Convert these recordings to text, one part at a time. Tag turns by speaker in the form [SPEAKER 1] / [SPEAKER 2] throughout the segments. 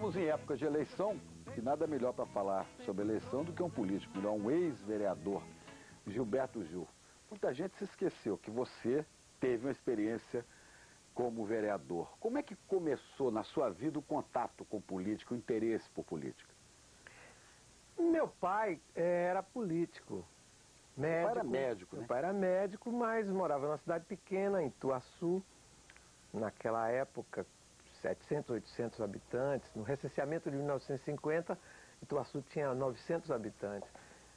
[SPEAKER 1] Estamos em época de eleição e nada melhor para falar sobre eleição do que um político, melhor um ex-vereador, Gilberto Gil. Muita gente se esqueceu que você teve uma experiência como vereador. Como é que começou na sua vida o contato com política, o interesse por política?
[SPEAKER 2] Meu pai era político, médico.
[SPEAKER 1] Meu pai era médico, né?
[SPEAKER 2] Meu pai era médico, mas morava numa cidade pequena, em Ituaçu, naquela época, 700, 800 habitantes. No recenseamento de 1950, Ituaçu tinha 900 habitantes.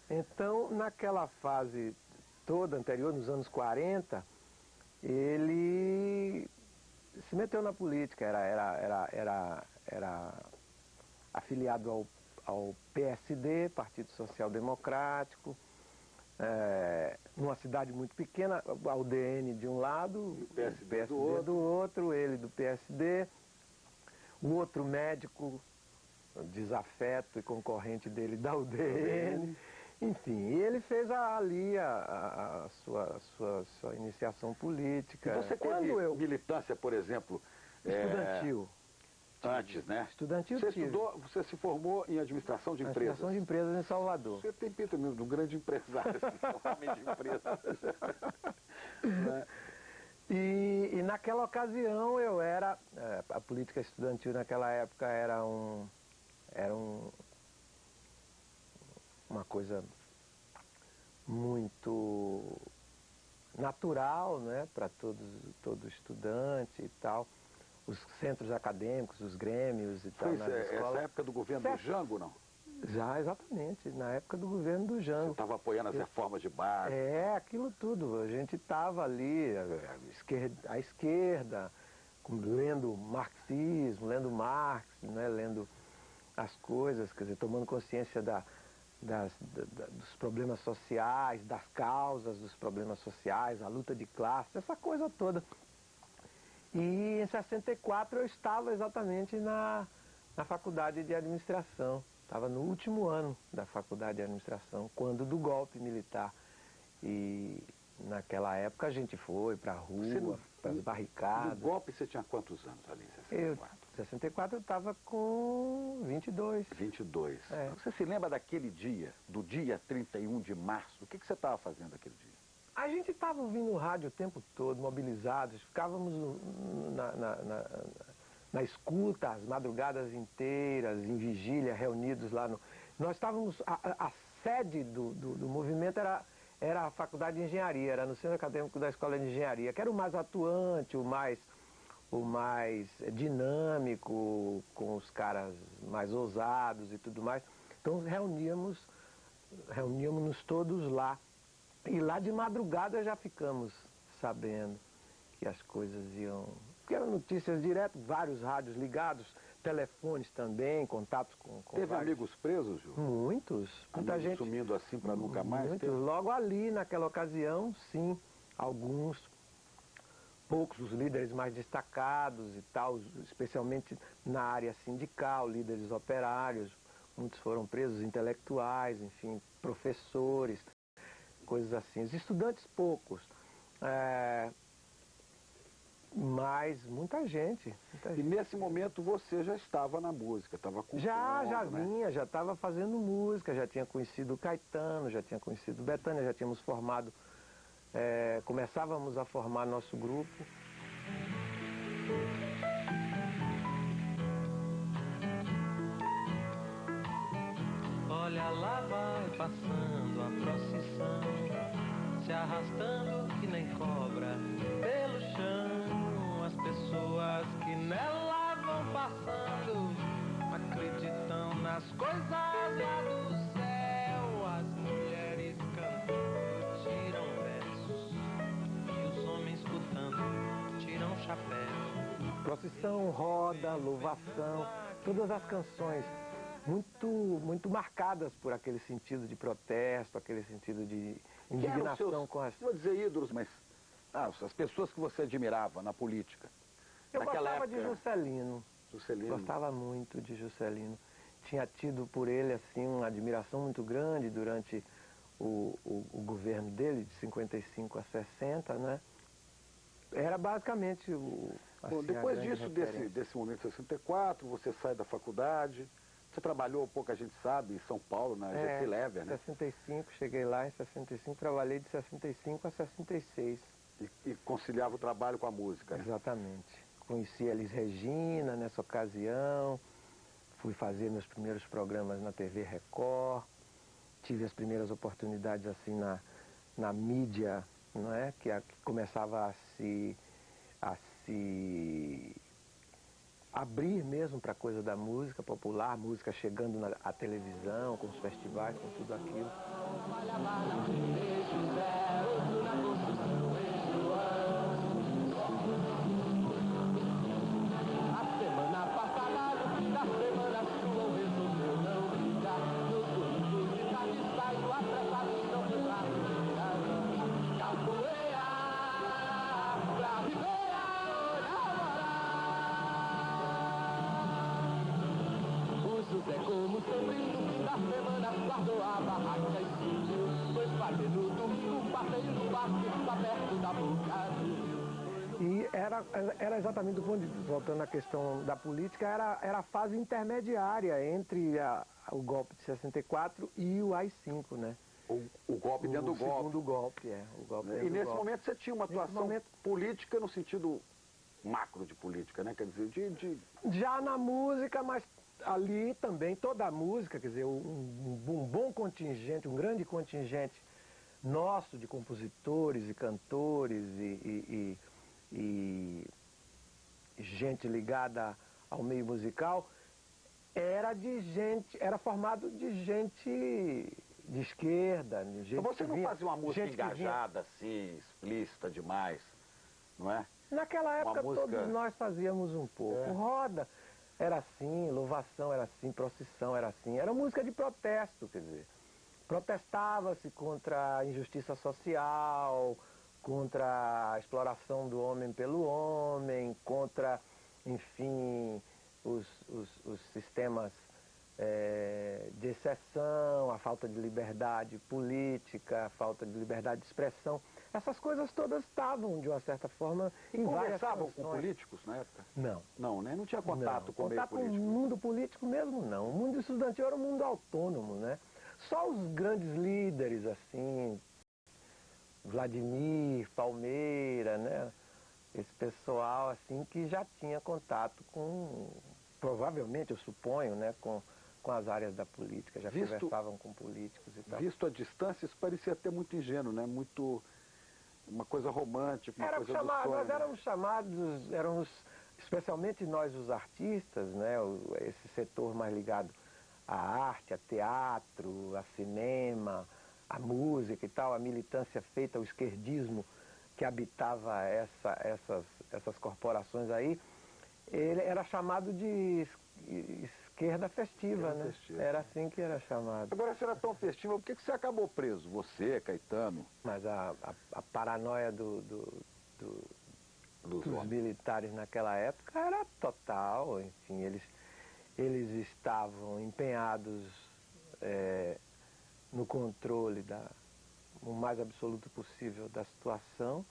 [SPEAKER 2] Então, naquela fase toda anterior, nos anos 40, ele se meteu na política, era afiliado ao PSD, Partido Social Democrático, numa cidade muito pequena, a UDN de um lado, o PSD do outro, ele do PSD, o outro médico desafeto e concorrente dele da UDN, enfim, e ele fez ali a sua iniciação política.
[SPEAKER 1] E você teve militância, por exemplo...
[SPEAKER 2] Estudantil.
[SPEAKER 1] Antes, né?
[SPEAKER 2] Estudantil.
[SPEAKER 1] Você se formou em administração de empresas.
[SPEAKER 2] Administração de empresas em Salvador.
[SPEAKER 1] Você tem pinta mesmo de um grande empresário, um homem de empresa. Né?
[SPEAKER 2] E naquela ocasião eu era... a política estudantil naquela época era uma coisa muito natural, né, para todo estudante e tal. Os centros acadêmicos, os grêmios e tal.
[SPEAKER 1] Foi essa época do governo do Jango, não?
[SPEAKER 2] Já, exatamente, na época do governo do Jango. Você
[SPEAKER 1] estava apoiando as reformas de base?
[SPEAKER 2] Aquilo tudo. A gente estava ali, à esquerda, lendo marxismo, lendo Marx, né, lendo as coisas, quer dizer, tomando consciência dos problemas sociais, das causas dos problemas sociais, a luta de classe, essa coisa toda. E em 64 eu estava exatamente na faculdade de administração. Estava no último ano da faculdade de administração, quando do golpe militar. E naquela época a gente foi para a rua, para as barricadas.
[SPEAKER 1] No golpe você tinha quantos anos ali em 64?
[SPEAKER 2] Em 64 eu estava com 22.
[SPEAKER 1] 22. Você se lembra daquele dia, do dia 31 de março? O que você estava fazendo aquele dia?
[SPEAKER 2] A gente estava ouvindo o rádio o tempo todo, mobilizados, ficávamos na escuta as madrugadas inteiras, em vigília, reunidos lá no... Nós estávamos... A sede do movimento era a Faculdade de Engenharia, era no Centro Acadêmico da Escola de Engenharia, que era o mais atuante, o mais dinâmico, com os caras mais ousados e tudo mais. Então reuníamos-nos todos lá. E lá de madrugada já ficamos sabendo que as coisas iam... Porque eram notícias direto, vários rádios ligados, telefones também, contatos com
[SPEAKER 1] Teve
[SPEAKER 2] vários...
[SPEAKER 1] amigos presos, Gil?
[SPEAKER 2] Muitos. Muita gente
[SPEAKER 1] sumindo assim para nunca mais?
[SPEAKER 2] Muitos. Logo ali, naquela ocasião, sim, alguns, poucos, os líderes mais destacados e tal, especialmente na área sindical, líderes operários, muitos foram presos, intelectuais, enfim, professores, coisas assim. Os estudantes, poucos. Mas muita gente.
[SPEAKER 1] E nesse momento você já estava na música, estava com
[SPEAKER 2] já vinha, já estava fazendo música, já tinha conhecido o Caetano, já tinha conhecido o Bethânia, já tínhamos formado, começávamos a formar nosso grupo.
[SPEAKER 3] Olha lá vai passando a procissão, se arrastando que nem cobra pelo chão. As pessoas que nela vão passando acreditam nas coisas lá do céu. As mulheres cantando tiram versos e os homens escutando tiram chapéu.
[SPEAKER 2] Procissão, roda, louvação, todas as canções muito marcadas por aquele sentido de protesto, aquele sentido de indignação com as...
[SPEAKER 1] Não vou dizer ídolos, mas as pessoas que você admirava na política.
[SPEAKER 2] Eu gostava de Juscelino.
[SPEAKER 1] Juscelino.
[SPEAKER 2] Gostava muito de Juscelino. Tinha tido por ele assim uma admiração muito grande durante o governo dele, de 55 a 60, né? Era basicamente
[SPEAKER 1] Bom,
[SPEAKER 2] assim,
[SPEAKER 1] depois
[SPEAKER 2] a grande
[SPEAKER 1] disso,
[SPEAKER 2] referência.
[SPEAKER 1] desse momento de 64, você sai da faculdade, você trabalhou, pouca gente sabe, em São Paulo, na GT Lever, né?
[SPEAKER 2] 65, cheguei lá em 65, trabalhei de 65 a 66.
[SPEAKER 1] E conciliava o trabalho com a música, né?
[SPEAKER 2] Exatamente. Conheci a Elis Regina nessa ocasião, fui fazer meus primeiros programas na TV Record, tive as primeiras oportunidades assim na mídia, não é? Que começava a se abrir mesmo para a coisa da música popular, música chegando na televisão, com os festivais, com tudo aquilo.
[SPEAKER 3] É como sempre no fim da semana guardou a barraca e sumiu. Foi fazer no domingo, passeio no parque, está perto da boca do rio.
[SPEAKER 2] E era exatamente do ponto de vista, voltando à questão da política, era a fase intermediária entre o golpe de 64 e o AI-5, né?
[SPEAKER 1] O golpe dentro do golpe.
[SPEAKER 2] O segundo golpe, o golpe
[SPEAKER 1] E
[SPEAKER 2] dentro do
[SPEAKER 1] nesse
[SPEAKER 2] golpe.
[SPEAKER 1] momento você tinha uma atuação política no sentido macro de política, né? Quer dizer,
[SPEAKER 2] Já na música, mas ali também toda a música, quer dizer, um bom contingente, um grande contingente nosso de compositores e cantores e gente ligada ao meio musical era formado de gente de esquerda, de gente
[SPEAKER 1] você não fazia uma música
[SPEAKER 2] gente que vinha-
[SPEAKER 1] engajada, assim, explícita demais, não é?
[SPEAKER 2] Naquela época
[SPEAKER 1] música-
[SPEAKER 2] todos nós fazíamos um pouco. Roda era assim, louvação era assim, procissão era assim. Era música de protesto, quer dizer. Protestava-se contra a injustiça social, contra a exploração do homem pelo homem, contra, enfim, os sistemas de exceção, a falta de liberdade política, a falta de liberdade de expressão. Essas coisas todas estavam, de uma certa forma, em várias
[SPEAKER 1] Conversavam com
[SPEAKER 2] canções.
[SPEAKER 1] políticos na época?
[SPEAKER 2] Não.
[SPEAKER 1] Não, né? Não tinha contato
[SPEAKER 2] Não,
[SPEAKER 1] com o meio
[SPEAKER 2] contato
[SPEAKER 1] político.
[SPEAKER 2] com o mundo político mesmo não. O mundo estudantil era um mundo autônomo, né? Só os grandes líderes, assim, Vladimir, Palmeira, né? Esse pessoal, assim, que já tinha contato com, provavelmente, eu suponho, né? Com as áreas da política, já conversavam com políticos e tal.
[SPEAKER 1] Visto a distância, isso parecia até muito ingênuo, né? Muito... uma coisa romântica, uma coisa do sonho.
[SPEAKER 2] Nós éramos chamados, especialmente nós os artistas, né, esse setor mais ligado à arte, a teatro, a cinema, a música e tal, a militância feita, o esquerdismo que habitava essas corporações aí, ele era chamado de esquerda festiva, né?
[SPEAKER 1] Festiva.
[SPEAKER 2] Era assim que era chamado.
[SPEAKER 1] Agora, se era tão festivo, por que você acabou preso? Você, Caetano?
[SPEAKER 2] Mas a paranoia dos militares naquela época era total, enfim, eles estavam empenhados no controle o mais absoluto possível da situação.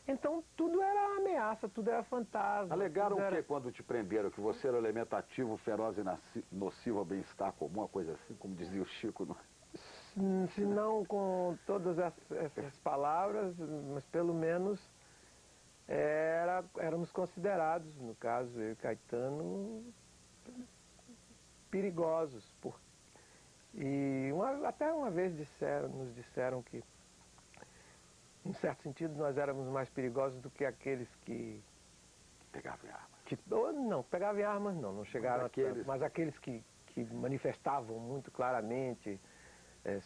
[SPEAKER 2] Então tudo era ameaça, tudo era fantasma.
[SPEAKER 1] Alegaram o que quando te prenderam? Que você era elemento ativo, feroz e nocivo ao bem-estar comum, uma coisa assim, como dizia o Chico, não?
[SPEAKER 2] Se não com todas essas palavras, mas pelo menos éramos considerados, no caso eu e Caetano, perigosos. Até uma vez nos disseram que, em certo sentido, nós éramos mais perigosos do que aqueles que
[SPEAKER 1] Pegavam armas.
[SPEAKER 2] Não, pegavam armas não chegaram mas aqueles que manifestavam muito claramente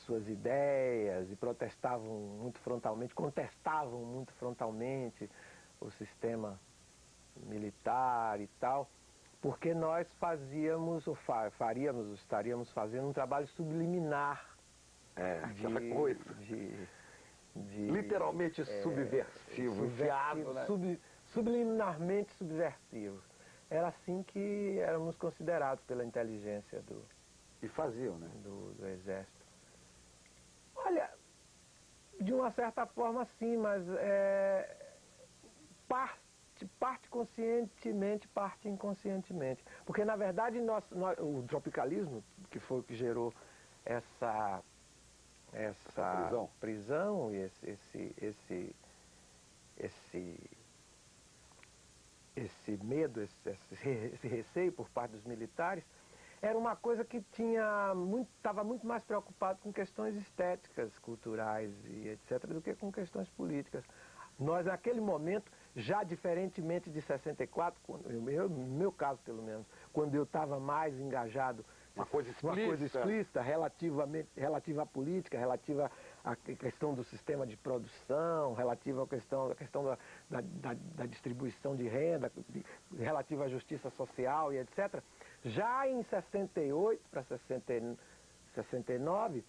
[SPEAKER 2] suas ideias e protestavam muito frontalmente, contestavam muito frontalmente o sistema militar e tal, porque nós estaríamos fazendo um trabalho subliminar.
[SPEAKER 1] Aquela coisa. Literalmente subversivo, enfiado, né?
[SPEAKER 2] Subliminarmente subversivo. Era assim que éramos considerados pela inteligência
[SPEAKER 1] E faziam, né?
[SPEAKER 2] do Exército. Olha, de uma certa forma sim, mas parte conscientemente, parte inconscientemente. Porque, na verdade, o tropicalismo, que foi o que gerou essa prisão e esse medo, esse receio por parte dos militares, era uma coisa que estava muito mais preocupado com questões estéticas, culturais e etc., do que com questões políticas. Nós, naquele momento, já diferentemente de 64, no meu caso pelo menos, quando eu estava mais engajado,
[SPEAKER 1] uma coisa
[SPEAKER 2] explícita relativa à política, relativa à questão do sistema de produção, relativa à questão da distribuição de renda, relativa à justiça social e etc. Já em 68 para 69,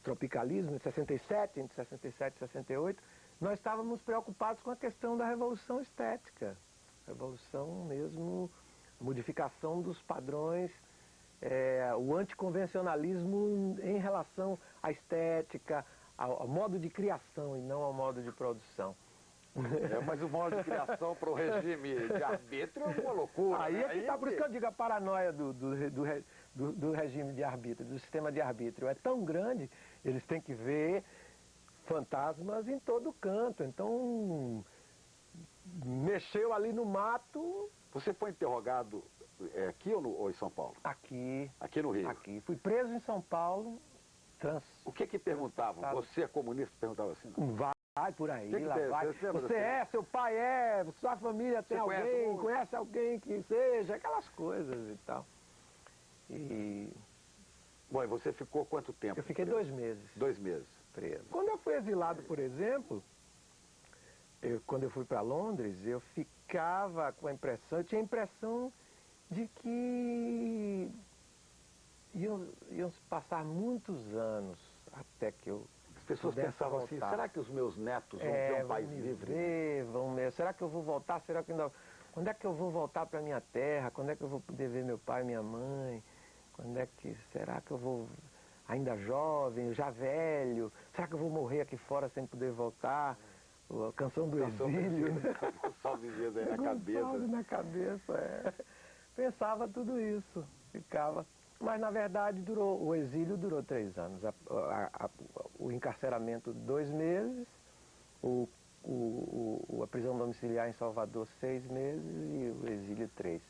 [SPEAKER 2] tropicalismo, em 67, entre 67 e 68, nós estávamos preocupados com a questão da revolução estética, revolução mesmo, modificação dos padrões, o anticonvencionalismo em relação à estética, ao modo de criação e não ao modo de produção.
[SPEAKER 1] Mas o modo de criação para o regime de arbítrio é uma loucura.
[SPEAKER 2] Aí é que está, por isso que eu digo, a paranoia do regime de arbítrio, do sistema de arbítrio é tão grande, eles têm que ver fantasmas em todo canto. Então, mexeu ali no mato.
[SPEAKER 1] Você foi interrogado aqui ou em São Paulo?
[SPEAKER 2] Aqui.
[SPEAKER 1] Aqui no Rio?
[SPEAKER 2] Aqui. Fui preso em São Paulo.
[SPEAKER 1] O que perguntavam? Você é comunista? Perguntava assim, não?
[SPEAKER 2] Vai por aí,
[SPEAKER 1] lá
[SPEAKER 2] vai. Você é, seu pai é, sua família tem alguém, conhece alguém que seja, aquelas coisas e tal.
[SPEAKER 1] Bom, e você ficou quanto tempo?
[SPEAKER 2] Eu fiquei 2 meses.
[SPEAKER 1] 2 meses.
[SPEAKER 2] Preso. Quando eu fui exilado, por exemplo, quando eu fui para Londres, eu ficava com a impressão, eu tinha a impressão de que iam passar muitos anos até que eu...
[SPEAKER 1] As pessoas pensavam assim, será que os meus netos vão ver um país livre?
[SPEAKER 2] Será que eu vou voltar? Será que ainda... Quando é que eu vou voltar para minha terra? Quando é que eu vou poder ver meu pai e minha mãe? Será que eu vou, ainda jovem, já velho? Será que eu vou morrer aqui fora sem poder voltar? A canção do exílio.
[SPEAKER 1] O salve Dias aí na cabeça.
[SPEAKER 2] Salve na cabeça, Pensava tudo isso, ficava... Mas, na verdade, o exílio durou 3 anos. O encarceramento, 2 meses, a prisão domiciliar em Salvador, 6 meses e o exílio, 3.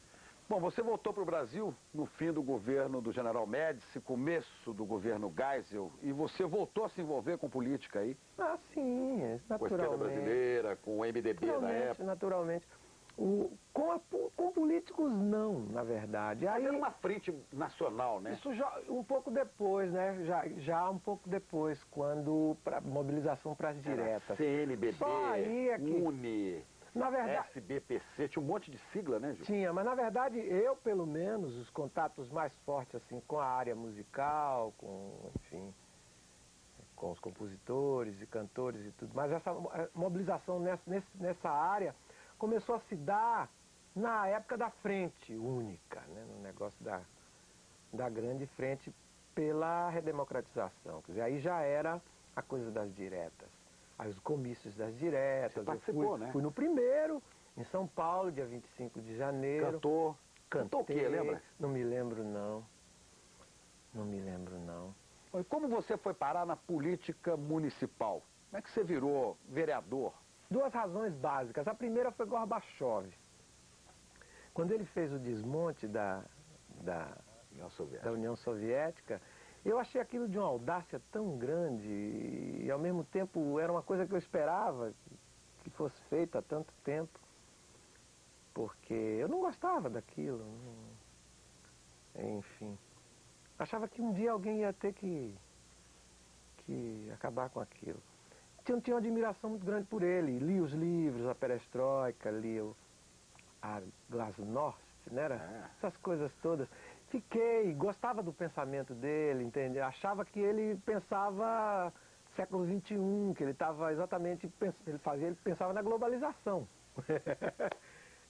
[SPEAKER 1] Bom, você voltou para o Brasil no fim do governo do General Médici, começo do governo Geisel, e você voltou a se envolver com política aí?
[SPEAKER 2] Ah, sim, naturalmente.
[SPEAKER 1] Com a esquerda brasileira, com o MDB da época?
[SPEAKER 2] Naturalmente. Com políticos não, na verdade.
[SPEAKER 1] Mas era uma frente nacional, né?
[SPEAKER 2] Isso já um pouco depois, né? Já um pouco depois, quando mobilização para as diretas.
[SPEAKER 1] CNBB,
[SPEAKER 2] Só aí é que...
[SPEAKER 1] UNE,
[SPEAKER 2] na verdade,
[SPEAKER 1] SBPC, tinha um monte de sigla, né, Gil?
[SPEAKER 2] Tinha, mas na verdade eu, pelo menos, os contatos mais fortes assim com a área musical, enfim, com os compositores e cantores e tudo, mas essa mobilização nessa área começou a se dar na época da frente única, né? No negócio da grande frente pela redemocratização. Quer dizer, aí já era a coisa das diretas. Aí os comícios das diretas.
[SPEAKER 1] Você participou, né?
[SPEAKER 2] Fui no primeiro, em São Paulo, dia 25 de janeiro. Cantou
[SPEAKER 1] o quê, lembra?
[SPEAKER 2] Não me lembro, não. Não me lembro, não.
[SPEAKER 1] E como você foi parar na política municipal? Como é que você virou vereador?
[SPEAKER 2] 2 razões básicas. A primeira foi Gorbachev. Quando ele fez o desmonte da União Soviética, eu achei aquilo de uma audácia tão grande e, ao mesmo tempo, era uma coisa que eu esperava que fosse feita há tanto tempo, porque eu não gostava daquilo. Enfim, achava que um dia alguém ia ter que acabar com aquilo. Tinha uma admiração muito grande por ele, li os livros, a Perestroika, li a Glasnost, né? Essas coisas todas. Gostava do pensamento dele, entende? Achava que ele pensava século XXI, que ele estava exatamente, ele pensava na globalização.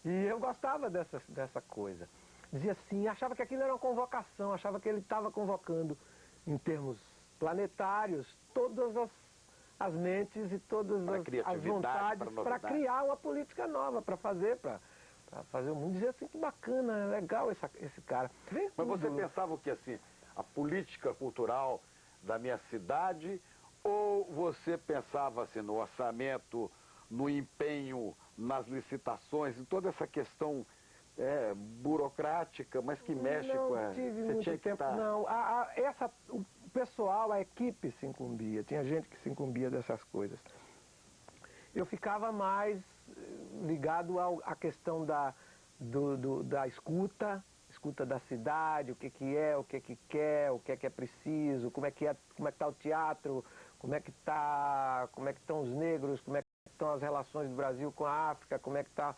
[SPEAKER 2] E eu gostava dessa coisa. Dizia assim, achava que aquilo era uma convocação, achava que ele estava convocando, em termos planetários, todas as mentes e todas as vontades para criar uma política nova, para fazer o mundo dizer assim, que bacana, é legal esse cara.
[SPEAKER 1] Mas você pensava o que, assim, a política cultural da minha cidade, ou você pensava assim, no orçamento, no empenho, nas licitações, em toda essa questão burocrática, mas que mexe com a...
[SPEAKER 2] Não tive muito tempo, não. O pessoal, a equipe se incumbia, tinha gente que se incumbia dessas coisas. Eu ficava mais ligado à questão da escuta da cidade, o que é, o que quer, o que é preciso, como é que está o teatro, como é que estão os negros, como é que estão as relações do Brasil com a África, como é que está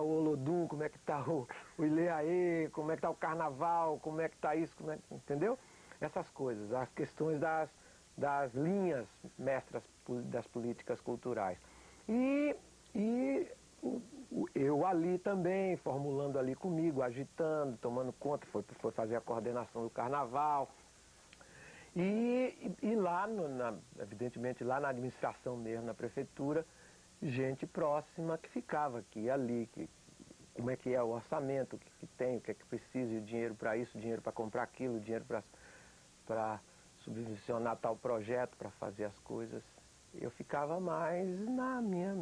[SPEAKER 2] o Olodum, como é que está o Ileaê, como é que está o Carnaval, como é que está isso, entendeu? Essas coisas, as questões das linhas mestras das políticas culturais. E eu ali também, formulando ali comigo, agitando, tomando conta, foi fazer a coordenação do Carnaval. E lá, evidentemente, lá na administração mesmo, na prefeitura, gente próxima que ficava aqui e ali, como é que é o orçamento, o que tem, o que é que precisa, e o dinheiro para isso, o dinheiro para comprar aquilo, o dinheiro para subvencionar tal projeto, para fazer as coisas. Eu ficava mais na minha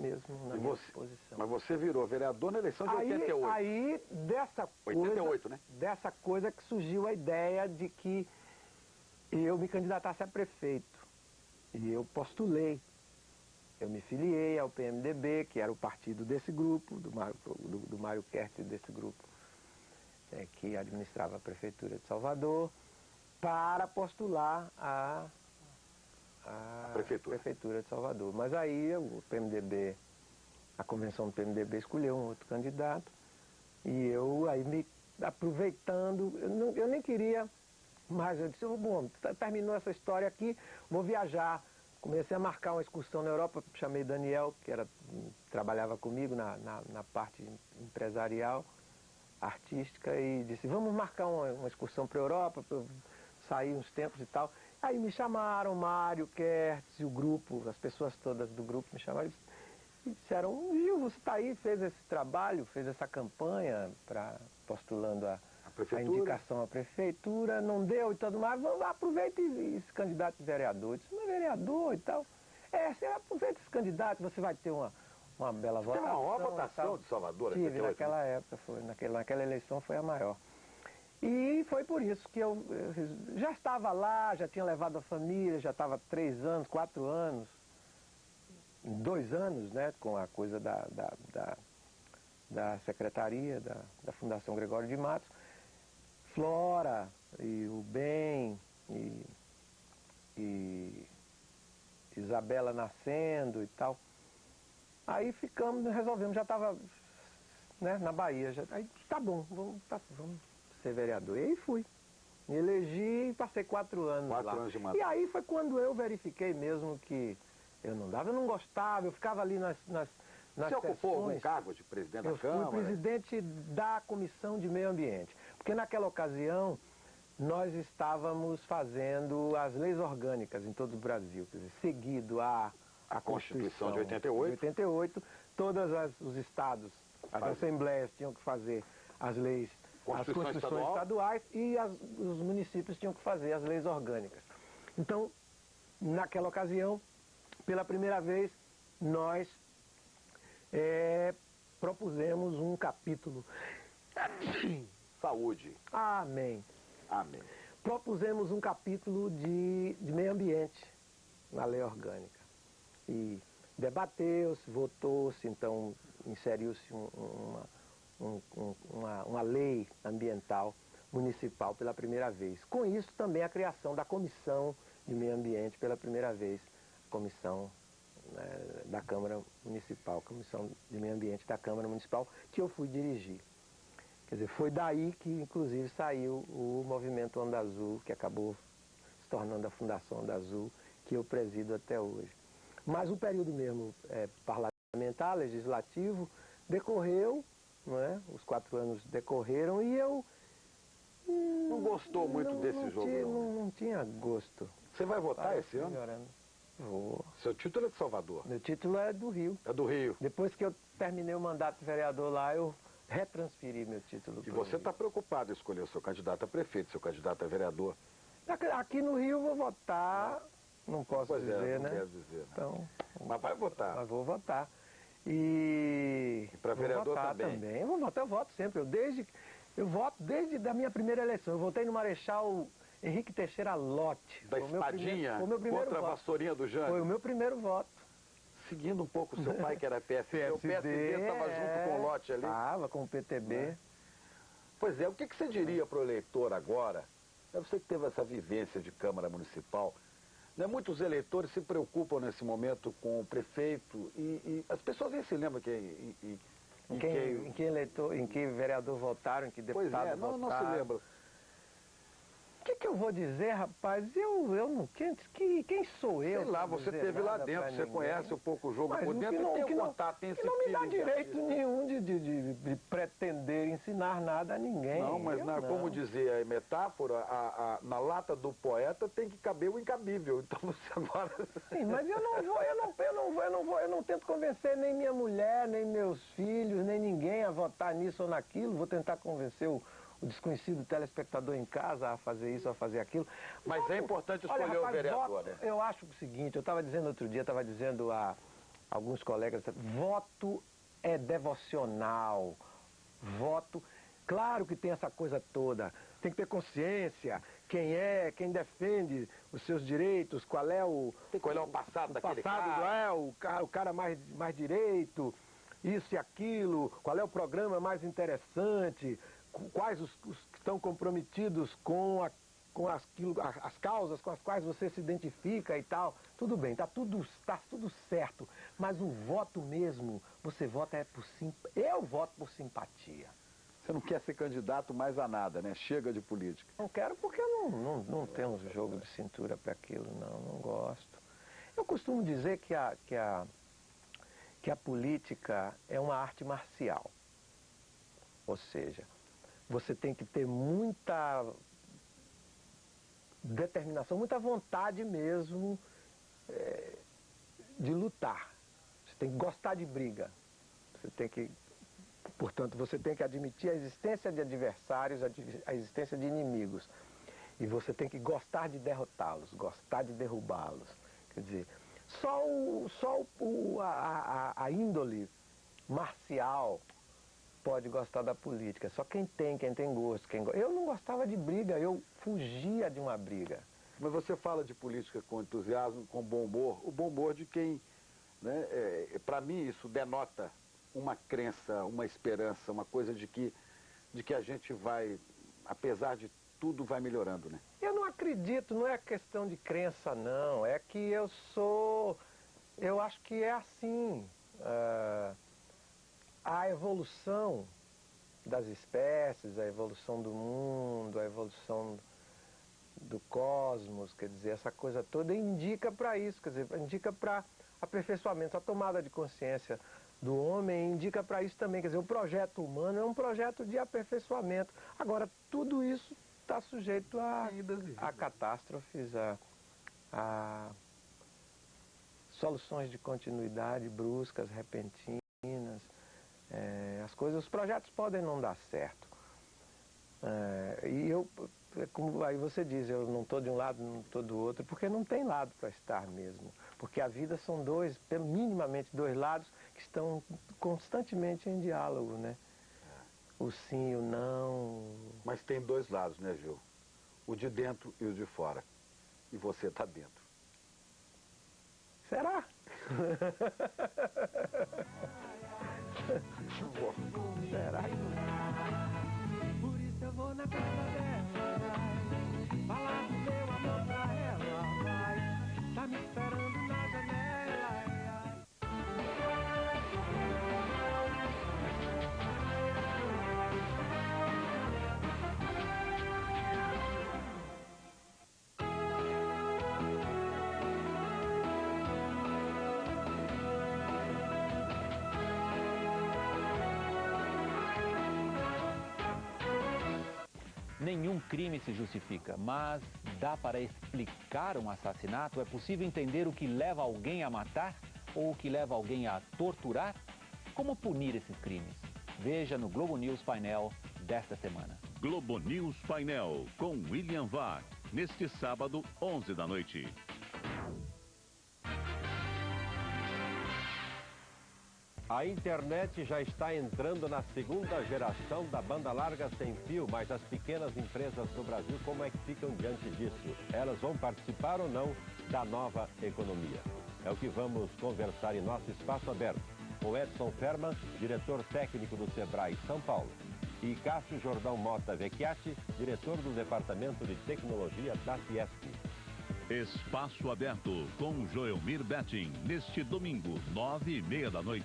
[SPEAKER 2] posição.
[SPEAKER 1] Mas você virou vereador na eleição de 88.
[SPEAKER 2] Aí, dessa
[SPEAKER 1] 88, né?
[SPEAKER 2] Dessa coisa que surgiu a ideia de que eu me candidatasse a prefeito. E eu postulei. Eu me filiei ao PMDB, que era o partido desse grupo, do Mário Kertz, desse grupo, que administrava a Prefeitura de Salvador, para postular a Prefeitura de Salvador. Mas aí o PMDB, a convenção do PMDB escolheu um outro candidato, e eu aí me aproveitando, eu nem queria, mas eu disse, bom, terminou essa história aqui, vou viajar. Comecei a marcar uma excursão na Europa, chamei Daniel, que trabalhava comigo na parte empresarial, artística, e disse, vamos marcar uma excursão para a Europa, para eu sair uns tempos e tal. Aí me chamaram, Mário, Kertz, o grupo, as pessoas todas do grupo me chamaram e disseram, Gil, você está aí, fez esse trabalho, fez essa campanha postulando a indicação à prefeitura, não deu e tudo mais, aproveita e se candidate a vereador. Eu disse, mas vereador e tal. Você aproveita esse candidato, você vai ter uma bela votação.
[SPEAKER 1] Tem uma maior votação de Salvador?
[SPEAKER 2] Tive, naquela época, naquela eleição foi a maior. E foi por isso que eu já estava lá, já tinha levado a família, já estava 3 anos, 4 anos, 2 anos, né, com a coisa da secretaria, da Fundação Gregório de Matos. Flora, e o Ben, e Isabela nascendo e tal. Aí resolvemos, já estava, né, na Bahia. Aí, tá bom, vamos ser vereador. E aí fui. Me elegi e passei 4 anos lá.
[SPEAKER 1] 4 anos de mandato.
[SPEAKER 2] E aí foi quando eu verifiquei mesmo que eu não dava, eu não gostava, eu ficava ali nas
[SPEAKER 1] Você ocupou algum cargo de presidente da Câmara?
[SPEAKER 2] Eu fui presidente da Comissão de Meio Ambiente. Porque naquela ocasião nós estávamos fazendo as leis orgânicas em todo o Brasil. Quer dizer, seguido a
[SPEAKER 1] Constituição de 88.
[SPEAKER 2] 88, todos os estados, as assembleias tinham que fazer as leis, as constituições estaduais e os municípios tinham que fazer as leis orgânicas. Então, naquela ocasião, pela primeira vez, nós propusemos um capítulo.
[SPEAKER 1] Saúde.
[SPEAKER 2] Amém.
[SPEAKER 1] Amém.
[SPEAKER 2] Propusemos um capítulo de meio ambiente na lei orgânica. E debateu-se, votou-se, então inseriu-se uma lei ambiental municipal pela primeira vez. Com isso também a criação da Comissão de Meio Ambiente pela primeira vez, comissão da Câmara Municipal, Comissão de Meio Ambiente da Câmara Municipal, que eu fui dirigir. Quer dizer, foi daí que, inclusive, saiu o movimento Onda Azul, que acabou se tornando a Fundação Onda Azul, que eu presido até hoje. Mas o período mesmo parlamentar, legislativo, decorreu, não é? Os 4 anos decorreram e eu...
[SPEAKER 1] Não gostou muito desse jogo,
[SPEAKER 2] não tinha gosto.
[SPEAKER 1] Você vai votar esse ano?
[SPEAKER 2] Melhorando. Vou.
[SPEAKER 1] Seu título é de Salvador?
[SPEAKER 2] Meu título é do Rio.
[SPEAKER 1] É do Rio.
[SPEAKER 2] Depois que eu terminei o mandato de vereador lá, eu retransferi meu título.
[SPEAKER 1] E você está preocupado em escolher o seu candidato a prefeito, seu candidato a vereador?
[SPEAKER 2] Aqui no Rio eu vou votar, não posso
[SPEAKER 1] Pois
[SPEAKER 2] dizer,
[SPEAKER 1] é, não
[SPEAKER 2] né?
[SPEAKER 1] quero dizer. Né?
[SPEAKER 2] Então,
[SPEAKER 1] Mas vai votar.
[SPEAKER 2] mas vou votar. E
[SPEAKER 1] para vereador
[SPEAKER 2] vou votar
[SPEAKER 1] também.
[SPEAKER 2] Eu vou votar, eu voto sempre. Eu voto desde a minha primeira eleição. Eu votei no Marechal Henrique Teixeira Lott.
[SPEAKER 1] Da Espadinha
[SPEAKER 2] foi o meu primeiro
[SPEAKER 1] contra a
[SPEAKER 2] voto.
[SPEAKER 1] Vassourinha do Jânio?
[SPEAKER 2] Foi o meu primeiro voto.
[SPEAKER 1] Seguindo um pouco o seu pai, que era PSD. O PSD estava junto com o Lott ali.
[SPEAKER 2] Estava com o PTB.
[SPEAKER 1] Né? Pois é, o que você diria para o eleitor agora? É você que teve essa vivência de Câmara Municipal. Né? Muitos eleitores se preocupam nesse momento com o prefeito e as pessoas nem se lembram
[SPEAKER 2] em que vereador votaram, em que deputado
[SPEAKER 1] pois é,
[SPEAKER 2] votaram.
[SPEAKER 1] não se lembra.
[SPEAKER 2] O que eu vou dizer, rapaz? Eu não... Quem sou eu?
[SPEAKER 1] Sei lá, você esteve lá dentro, você conhece um pouco o jogo por dentro, tem contato, tem esse
[SPEAKER 2] não me dá direito
[SPEAKER 1] artista.
[SPEAKER 2] nenhum de pretender ensinar nada a ninguém.
[SPEAKER 1] Não, mas como dizia a metáfora, na lata do poeta tem que caber o incabível. Então você agora...
[SPEAKER 2] Sim, mas eu não tento convencer nem minha mulher, nem meus filhos, nem ninguém a votar nisso ou naquilo. Vou tentar convencer o desconhecido telespectador em casa a fazer isso, a fazer aquilo.
[SPEAKER 1] Mas é importante escolher o vereador, né?
[SPEAKER 2] Eu acho o seguinte, eu estava dizendo outro dia, estava dizendo a alguns colegas, voto é devocional, voto, claro que tem essa coisa toda, tem que ter consciência, quem defende os seus direitos, qual é o...
[SPEAKER 1] Tem que olhar o passado daquele cara.
[SPEAKER 2] O cara mais direito, isso e aquilo, qual é o programa mais interessante, quais os que estão comprometidos com as causas com as quais você se identifica e tal. Tudo bem, tá tudo certo. Mas o voto mesmo, você vota por simpatia. Eu voto por simpatia.
[SPEAKER 1] Você não quer ser candidato mais a nada, né? Chega de política.
[SPEAKER 2] Não quero porque não temos jogo de cintura para aquilo, não gosto. Eu costumo dizer que a política é uma arte marcial. Ou seja, você tem que ter muita determinação, muita vontade mesmo de lutar. Você tem que gostar de briga. Portanto, você tem que admitir a existência de adversários, a existência de inimigos. E você tem que gostar de derrotá-los, gostar de derrubá-los. Quer dizer, a índole marcial pode gostar da política. Só quem tem gosto. Eu não gostava de briga, eu fugia de uma briga.
[SPEAKER 1] Mas você fala de política com entusiasmo, com bom humor, o bom humor de quem, né, para mim isso denota uma crença, uma esperança, uma coisa de que a gente vai, apesar de tudo, vai melhorando, né?
[SPEAKER 2] Eu não acredito, não é questão de crença não, é que eu acho que é assim. A evolução das espécies, a evolução do mundo, a evolução do cosmos, quer dizer, essa coisa toda indica para isso, quer dizer, indica para aperfeiçoamento, a tomada de consciência do homem indica para isso também, quer dizer, o projeto humano é um projeto de aperfeiçoamento. Agora, tudo isso está sujeito a catástrofes, a soluções de continuidade bruscas, repentinas. Os projetos podem não dar certo. Como aí você diz, eu não estou de um lado, não estou do outro, porque não tem lado para estar mesmo. Porque a vida são minimamente dois lados que estão constantemente em diálogo, né? O sim e o não.
[SPEAKER 1] Mas tem dois lados, né, Gil? O de dentro e o de fora. E você está dentro.
[SPEAKER 2] Será? Será?
[SPEAKER 3] Por isso eu vou na casa dela, falar do meu amor pra ela, vai, tá me esperando na janela.
[SPEAKER 4] Nenhum crime se justifica, mas Dá para explicar um assassinato? É possível entender o que leva alguém a matar ou o que leva alguém a torturar? Como punir esses crimes? Veja no Globo News Painel desta semana.
[SPEAKER 5] Globo News Painel com William Vac, neste sábado, 11 da noite.
[SPEAKER 6] A internet já está entrando na segunda geração da banda larga sem fio, mas as pequenas empresas do Brasil, como é que ficam diante disso? Elas vão participar ou não da nova economia? É o que vamos conversar em nosso espaço aberto com Edson Ferman, diretor técnico do Sebrae São Paulo, e Cássio Jordão Mota Vecchiati, diretor do Departamento de Tecnologia da Fiesp.
[SPEAKER 5] Espaço aberto com Joelmir Betting, neste domingo, 9h30 da noite.